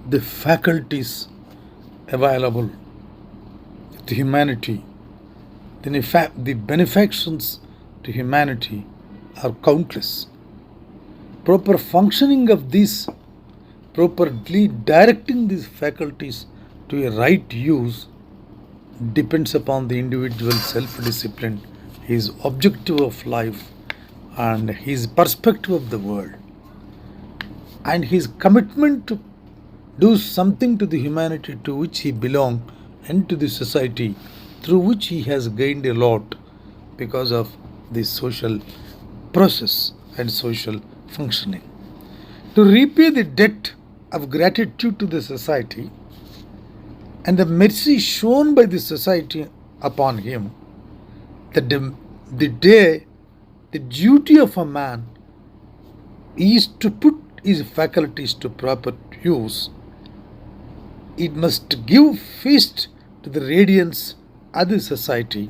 the faculties available to humanity, then in fact the benefactions to humanity are countless. Proper functioning of these, properly directing these faculties to a right use depends upon the individual self-discipline, his objective of life, and his perspective of the world, and his commitment to do something to the humanity to which he belongs and to the society through which he has gained a lot because of this social process and social functioning. To repay the debt of gratitude to the society and the mercy shown by the society upon him, the duty of a man is to put his faculties to proper use. It must give feast to the radiance of the society,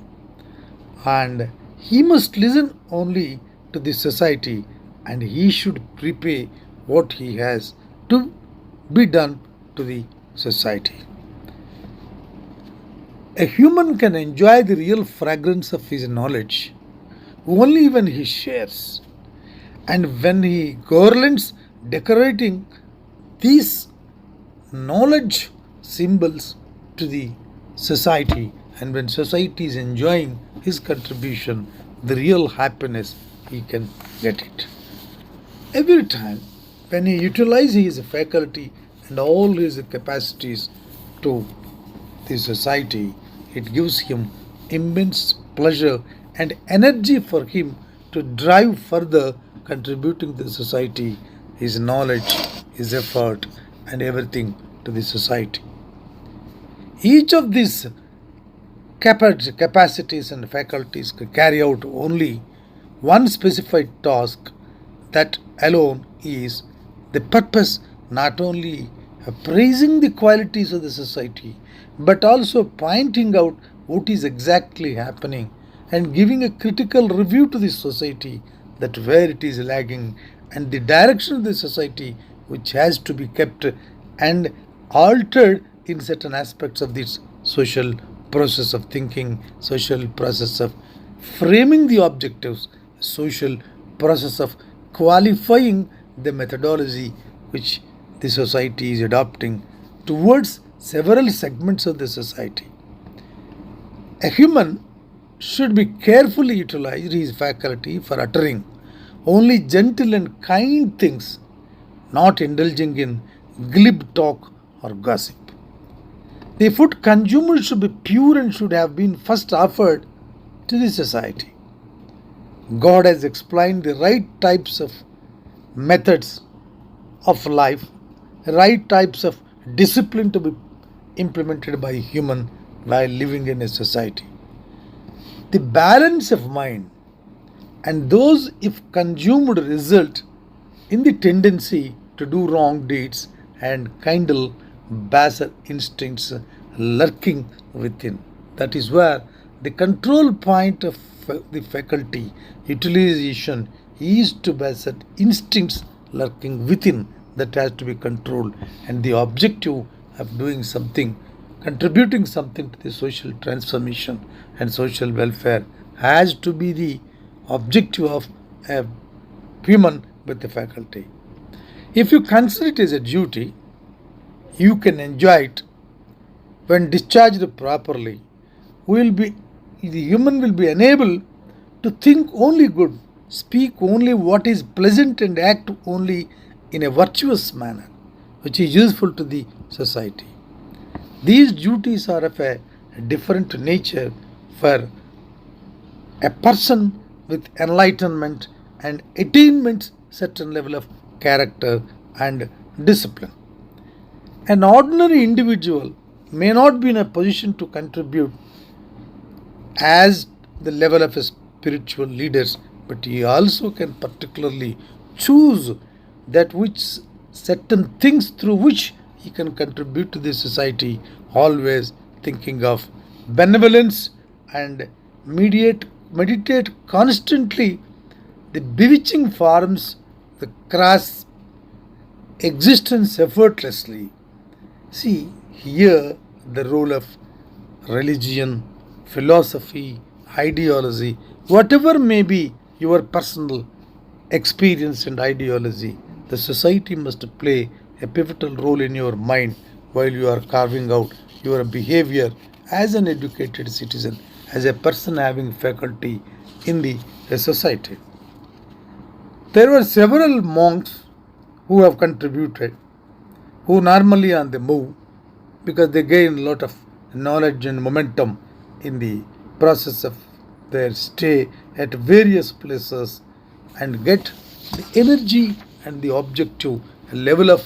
and he must listen only to the society, and he should repay what he has to be done to the society. A human can enjoy the real fragrance of his knowledge only when he shares, and when he garlands decorating these knowledge symbols to the society, and when society is enjoying his contribution, the real happiness he can get it. Every time when he utilizes his faculty and all his capacities to the society, it gives him immense pleasure and energy for him to drive further, contributing to the society, his knowledge, his effort, and everything to the society. Each of these capacities and faculties can carry out only one specified task. That alone is the purpose, not only praising the qualities of the society, but also pointing out what is exactly happening and giving a critical review to the society, that where it is lagging and the direction of the society which has to be kept and altered in certain aspects of this social process of thinking, social process of framing the objectives, social process of qualifying the methodology which the society is adopting towards several segments of the society. A human should be carefully utilize his faculty for uttering only gentle and kind things, not indulging in glib talk or gossip. The food consumed should be pure and should have been first offered to the society. God has explained the right types of methods of life, right types of discipline to be implemented by human while living in a society. The balance of mind and those, if consumed, result in the tendency to do wrong deeds and kindle baser instincts lurking within. That is where the control point of the faculty utilization is to baser instincts lurking within, that has to be controlled, and the objective of doing something, contributing something to the social transformation and social welfare has to be the objective of a human with the faculty. If you consider it as a duty, you can enjoy it when discharged properly. The human will be enabled to think only good, speak only what is pleasant, and act only in a virtuous manner, which is useful to the society. These duties are of a different nature for a person with enlightenment and attainment certain level of character and discipline. An ordinary individual may not be in a position to contribute as the level of a spiritual leaders, but he also can particularly choose that which certain things through which he can contribute to the society, always thinking of benevolence and meditate constantly the bewitching forms, the crass existence effortlessly, See, here the role of religion, philosophy, ideology, whatever may be your personal experience and ideology, the society must play a pivotal role in your mind while you are carving out your behavior as an educated citizen, as a person having faculty in the society. There were several monks who have contributed, who normally on the move because they gain a lot of knowledge and momentum in the process of their stay at various places and get the energy and the objective level of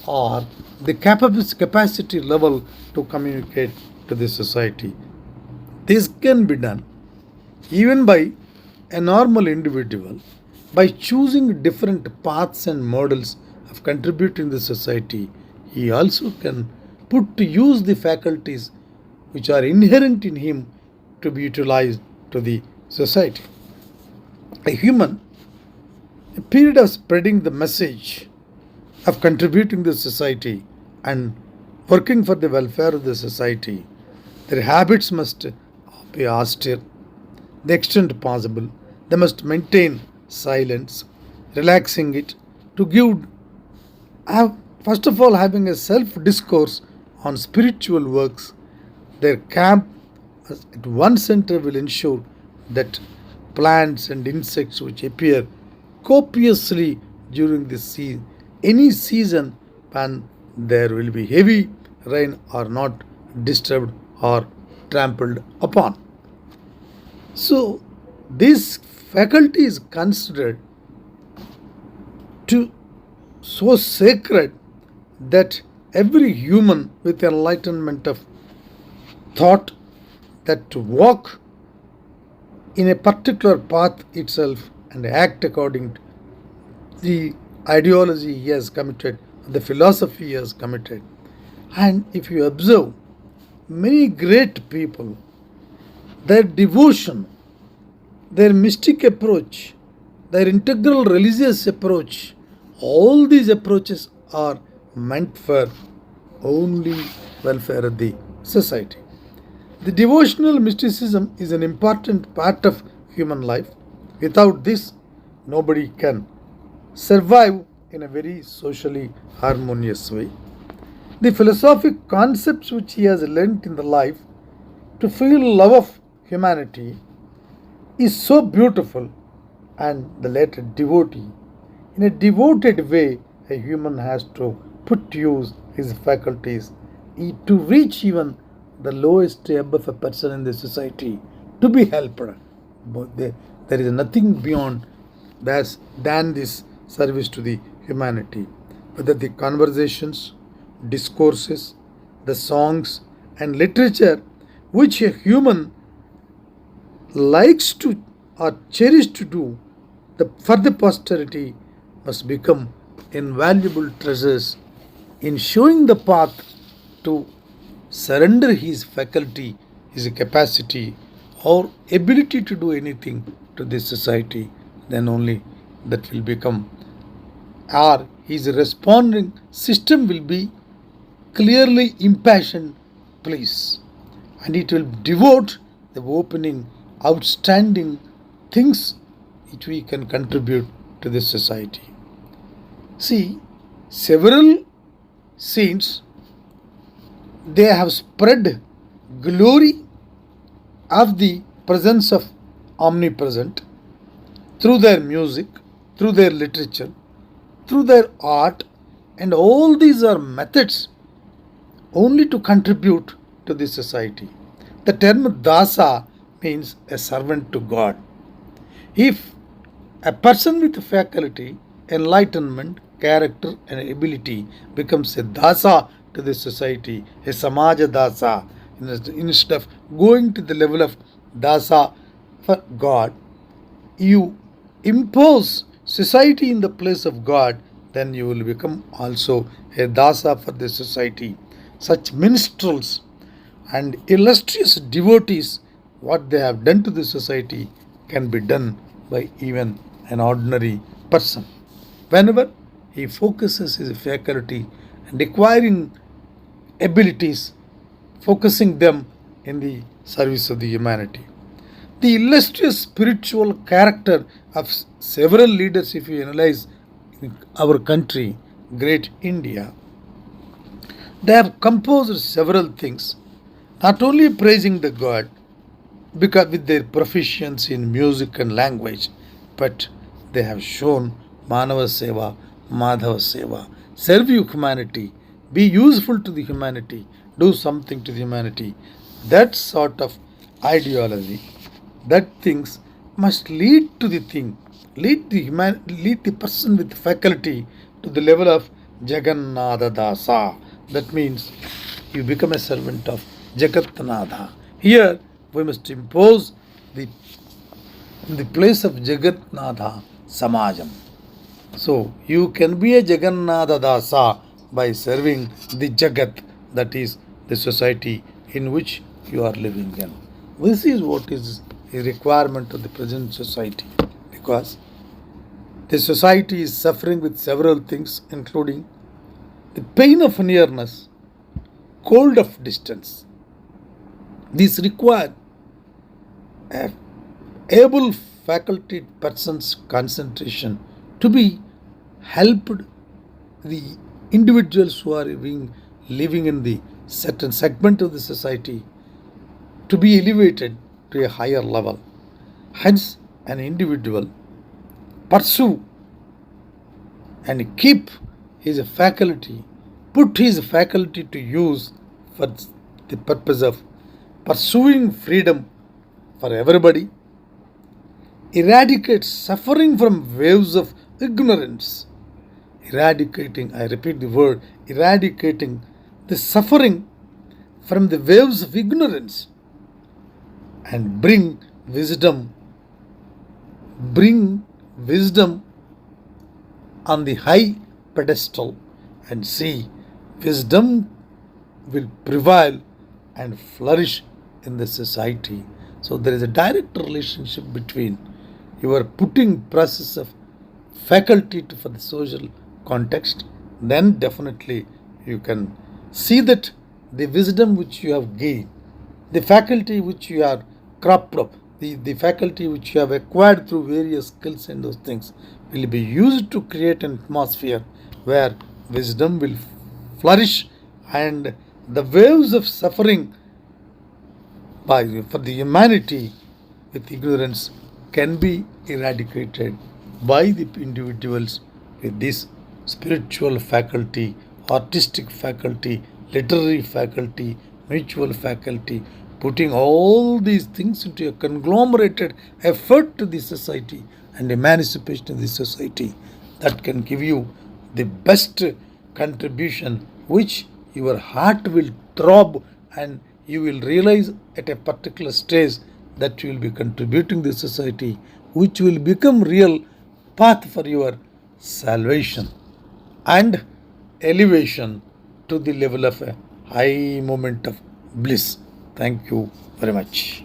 or the capacity level to communicate to the society. This can be done even by a normal individual by choosing different paths and models of contributing to society. He also can put to use the faculties which are inherent in him to be utilized to the society. A human, a period of spreading the message of contributing to society and working for the welfare of the society, their habits must be austere, the extent possible. They must maintain silence, relaxing it, to give, first of all, having a self discourse on spiritual works. Their camp at one center will ensure that plants and insects which appear copiously during any season when there will be heavy rain are not disturbed or trampled upon. So, this faculty is considered to so sacred that every human with enlightenment of thought that to walk in a particular path itself and act according to the ideology he has committed, the philosophy he has committed. And if you observe many great people, their devotion, their mystic approach, their integral religious approach, all these approaches are meant for only welfare of the society. The devotional mysticism is an important part of human life. Without this, nobody can survive in a very socially harmonious way. The philosophic concepts which he has learnt in the life to feel love of humanity is so beautiful, and the latter devotee. In a devoted way, a human has to put to use his faculties to reach even the lowest ebb of a person in the society to be helped. But there is nothing beyond than this service to the humanity. Whether the conversations, discourses, the songs, and literature which a human likes to or cherish to do for the posterity must become invaluable treasures in showing the path to surrender his faculty, his capacity, or ability to do anything to this society. Then only that will become, or his responding system will be clearly impassioned place, and it will devote the opening outstanding things which we can contribute to this society. See, several saints, they have spread glory of the presence of omnipresent through their music, through their literature, through their art, and all these are methods only to contribute to the society. The term dasa means a servant to God. If a person with faculty, enlightenment, character, and ability becomes a dasa to the society, a samaja dasa, instead of going to the level of dasa for God, you impose society in the place of God, then you will become also a dasa for the society. Such minstrels and illustrious devotees, what they have done to the society can be done by even an ordinary person. Whenever he focuses his faculty and acquiring abilities, focusing them in the service of the humanity. The illustrious spiritual character of several leaders, if you analyze in our country, great India, they have composed several things, not only praising the God because with their proficiency in music and language, but they have shown Manava Seva, Madhava Seva, serve humanity, be useful to the humanity, do something to the humanity. That sort of ideology, that things must lead to the thing, lead the person with faculty to the level of Jagannatha Dasa. That means you become a servant of Jagatnatha. Here we must impose the in the place of Jagatnatha Samajam. So you can be a Jagannatha Dasa by serving the Jagat, that is the society in which you are living in. This is what is a requirement of the present society, because the society is suffering with several things, including the pain of nearness, cold of distance. These require a able faculty person's concentration to be helped the individuals who are living in the certain segment of the society to be elevated to a higher level. Hence, an individual pursue and keep his faculty, put his faculty to use for the purpose of pursuing freedom for everybody, eradicate suffering from waves of ignorance, eradicating, I repeat the word, eradicating the suffering from the waves of ignorance, and bring wisdom on the high pedestal, and see wisdom will prevail and flourish in the society. So there is a direct relationship between your putting process of faculty for the social context, then definitely you can see that the wisdom which you have gained, the faculty which you are cropped up, the faculty which you have acquired through various skills and those things will be used to create an atmosphere where wisdom will flourish, and the waves of suffering for the humanity with ignorance can be eradicated by the individuals with this spiritual faculty, artistic faculty, literary faculty, mutual faculty, putting all these things into a conglomerated effort to the society and emancipation of the society that can give you the best contribution, which your heart will throb, and you will realize at a particular stage that you will be contributing to the society, which will become real path for your salvation and elevation to the level of a high moment of bliss. Thank you very much.